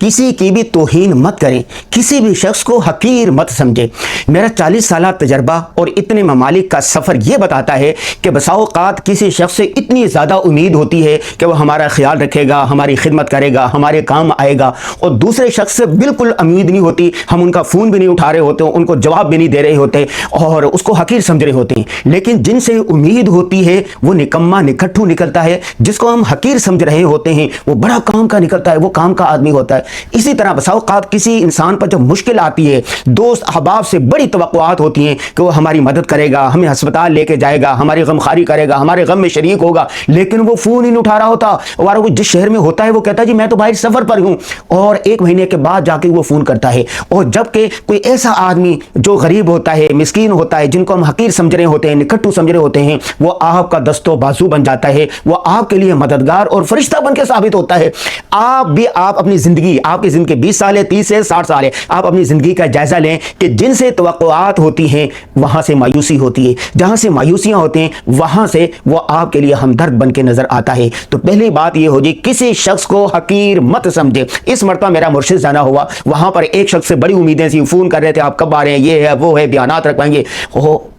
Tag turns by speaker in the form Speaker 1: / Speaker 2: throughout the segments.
Speaker 1: किसी की भी तौहीन मत करें, किसी भी शख्स को हकीर मत समझे। मेरा 40 साल तजर्बा और इतने ममालिक का सफ़र ये बताता है कि बसाओ औक़ात किसी शख्स से इतनी ज़्यादा उम्मीद होती है कि वह हमारा ख्याल रखेगा, हमारी खिदमत करेगा, हमारे काम आएगा, और दूसरे शख्स से बिल्कुल उम्मीद नहीं होती। हम उनका फ़ोन भी नहीं उठा रहे होते, उनको जवाब भी नहीं दे रहे होते और उसको हकीर समझ रहे होते हैं। लेकिन जिनसे उम्मीद होती है वो निकम्मा निकट्ठू निकलता है, जिसको हम हकीर समझ रहे होते हैं वो बड़ा काम का निकलता है, वो काम का आदमी होता है। इसी तरह बसा औक़ात किसी इंसान पर जब मुश्किल आती है, दोस्त अहबाब से बड़ी तवक्कुआत होती हैं कि वो हमारी मदद करेगा, हमें अस्पताल लेके जाएगा, हमारी गमखारी करेगा, हमारे गम में शरीक होगा, लेकिन वो फ़ोन ही नहीं उठा रहा होता। और वो जिस शहर में होता है वो कहता है जी मैं तो बाहर सफ़र पर हूँ, और 1 महीने के बाद जाके वो फ़ोन करता है। और जबकि कोई ऐसा आदमी जो गरीब होता है, मिस्कीन होता है, जिनको हम हकीर समझ रहे होते हैं, निकट्टू समझ रहे होते हैं, वो आपका दस्तो बाजू बन जाता है, वो आपके लिए मददगार और फरिश्ता बन के साबित होता है। आप अपनी ज़िंदगी, आपकी ज़िंदगी 20 साल है, 30 है, 60 साल है, आप अपनी ज़िंदगी का जायज़ा लें कि जिनसे तवक्कुआत होती हैं वहाँ से मायूसी होती है, जहाँ से मायूसियाँ होती हैं वहाँ से वो आपके लिए हमदर्द बन के नज़र आता है। तो पहली बात ये होगी, किसी शख्स को हकीर मत समझे। इस मरतबा मेरा मुर्शिद जाना हुआ, वहाँ पर एक शख्स से बड़ी उम्मीदें थी, फ़ोन कर रहे थे आप कब आ रहे हैं, ये है वो है, बयानात रखवाएंगे।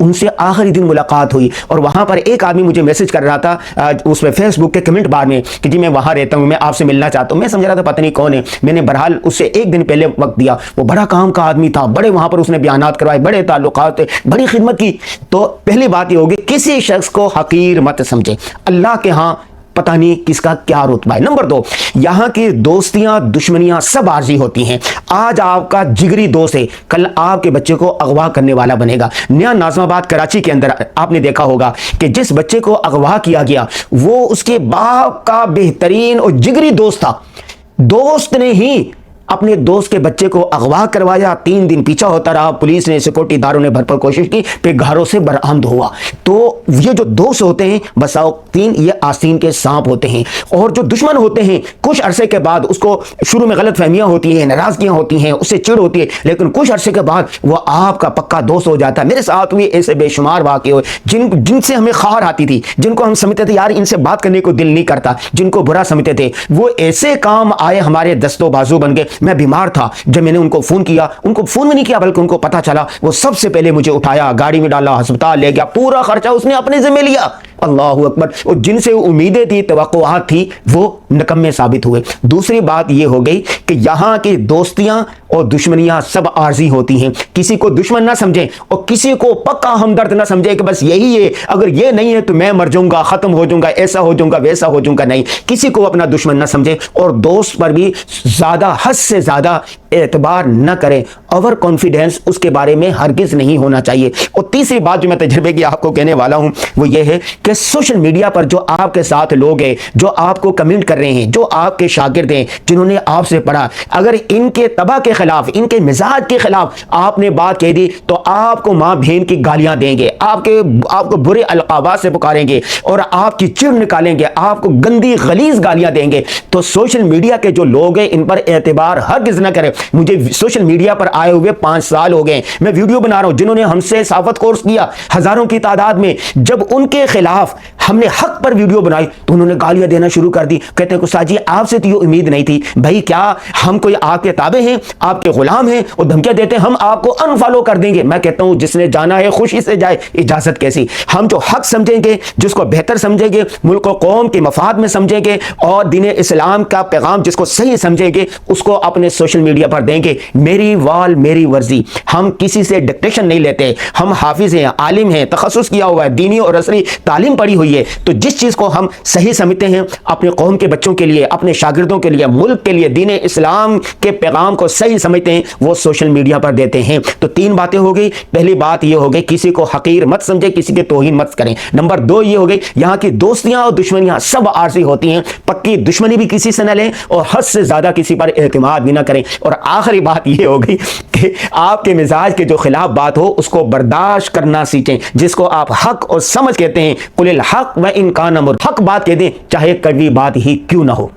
Speaker 1: उनसे आखिरी दिन मुलाकात हुई और वहाँ पर एक आदमी मुझे मैसेज कर रहा था उस पर फेसबुक के कमेंट बार में कि जी मैं वहाँ रहता हूँ, मैं आपसे मिलना चाहता हूँ। मैं समझ रहा था पता नहीं कौन है। मैंने बहरहाल उससे 1 दिन पहले वक्त दिया। वो बड़ा काम का आदमी था, बड़े वहाँ पर उसने बयानात करवाए, बड़े ताल्लुकात थे, बड़ी खिदमत की। तो पहली बात ये होगी, किसी शख्स को हकीर मत समझे। अल्लाह के यहाँ पता नहीं किसका क्या रुतबा है। नंबर 2, यहाँ की दोस्तियां दुश्मनियां सब आर्जी होती हैं। आज आपका जिगरी दोस्त है, कल आपके बच्चे को अगवा करने वाला बनेगा। नया नाज़िमाबाद कराची के अंदर आपने देखा होगा कि जिस बच्चे को अगवा किया गया वो उसके बाप का बेहतरीन और जिगरी दोस्त था। दोस्त ने ही अपने दोस्त के बच्चे को अगवा करवाया, 3 दिन पीछा होता रहा, पुलिस ने, सिक्योरिटी दारों ने भरपूर कोशिश की, फिर घरों से बरामद हुआ। तो ये जो दोस्त होते हैं बसाओ 3 ये आस्तीन के सांप होते हैं। और जो दुश्मन होते हैं कुछ अरसे के बाद उसको शुरू में गलत फहमियाँ होती हैं, नाराजगियाँ होती हैं, उससे चिढ़ होती है, लेकिन कुछ अरसे के बाद वो आपका पक्का दोस्त हो जाता है। मेरे साथ भी ऐसे बेशुमार वाक़े हुए जिनसे हमें खार आती थी, जिनको हम समझते थे यार इनसे बात करने को दिल नहीं करता, जिनको बुरा समझते थे, वो ऐसे काम आए, हमारे दस्तों बाजू बन गए। मैं बीमार था, जब मैंने उनको फ़ोन किया, उनको फ़ोन में नहीं किया बल्कि उनको पता चला, वो सबसे पहले मुझे उठाया, गाड़ी में डाला, अस्पताल ले गया, पूरा खर्चा उसने अपने ज़िम्मे लिया। अल्लाहु अकबर। और जिनसे उम्मीदें थी, तवक्कुआत थी, वो निकम्मे साबित हुए। दूसरी बात ये हो गई कि यहाँ की दोस्तियाँ और दुश्मनियाँ सब आर्जी होती हैं। किसी को दुश्मन ना समझें और किसी को पक्का हमदर्द ना समझें कि बस यही है, अगर ये नहीं है तो मैं मर जाऊंगा, ख़त्म हो जाऊंगा, ऐसा हो जाऊंगा, वैसा हो जाऊंगा। नहीं, किसी को अपना दुश्मन ना समझें और दोस्त पर भी ज़्यादा, हद से ज़्यादा एतबार न करें। ओवर कॉन्फिडेंस उसके बारे में हरगिज़ नहीं होना चाहिए। और तीसरी बात जो मैं तजर्बे की आपको कहने वाला हूँ वो ये है कि सोशल मीडिया पर जो आपके साथ लोग हैं, जो आपको कमेंट कर रहे हैं, जो आपके शागिर्द हैं, जिन्होंने आपसे पढ़ा, अगर इनके तबा के खिलाफ, इनके मिजाज के खिलाफ आपने बात कह दी तो आपको माँ बहन की गालियां देंगे, आपको बुरे अलकाबात से पुकारेंगे और आपकी चिढ़ निकालेंगे, आपको गंदी गलीज गालियां देंगे। तो सोशल मीडिया के जो लोग हैं इन पर एतबार हरगिज़ न करें। मुझे सोशल मीडिया पर आए हुए 5 साल हो गए, मैं वीडियो बना रहा हूं, जिन्होंने हमसे साफत कोर्स किया हजारों की तादाद में, जब उनके खिलाफ हमने हक पर वीडियो बनाई तो उन्होंने गालियां देना शुरू कर दी। कहते हैं उस्ताद जी आपसे तो ये उम्मीद नहीं थी। भाई क्या हम कोई आपके ताबे हैं, आपके गुलाम हैं और धमकियां देते हैं हम आपको अनफॉलो कर देंगे। मैं कहता हूं जिसने जाना है खुशी से जाए, इजाजत कैसी। हम जो हक समझेंगे, जिसको बेहतर समझेंगे, मुल्क और कौम के मफाद में समझेंगे और दीन इस्लाम का पैगाम जिसको सही समझेंगे, उसको अपने सोशल मीडिया पर देंगे। मेरी वाल मेरी वर्जी। हम किसी से डिक्टेशन नहीं लेते, हम हाफिज हैं, आलिम हैं, तखस्सुस किया हुआ है, दीनी और असरी तालीम पढ़ी हुई है। तो जिस चीज को हम सही समझते हैं अपने कौम के बच्चों के लिए, अपने शागिर्दों के लिए, मुल्क के लिए, दीन इस्लाम के पैगाम को सही समझते हैं, वो सोशल मीडिया पर देते हैं। तो 3 बातें हो गई। पहली बात ये हो गई किसी को हकीर मत समझे, किसी के तौहीन मत करें। नंबर 2 ये हो गई यहाँ की दोस्तियां और दुश्मनियां सब आर्जी होती हैं, पक्की दुश्मनी भी किसी से न लें और हद से ज्यादा किसी पर एतमाद भी ना करें। और आखिरी बात ये हो गई कि आपके मिजाज के जो खिलाफ बात हो उसको बर्दाश्त करना सीखें। जिसको आप हक और समझ कहते हैं, कुलिल हक व इन कान अमर, हक बात कह दें चाहे कड़वी बात ही क्यों ना हो।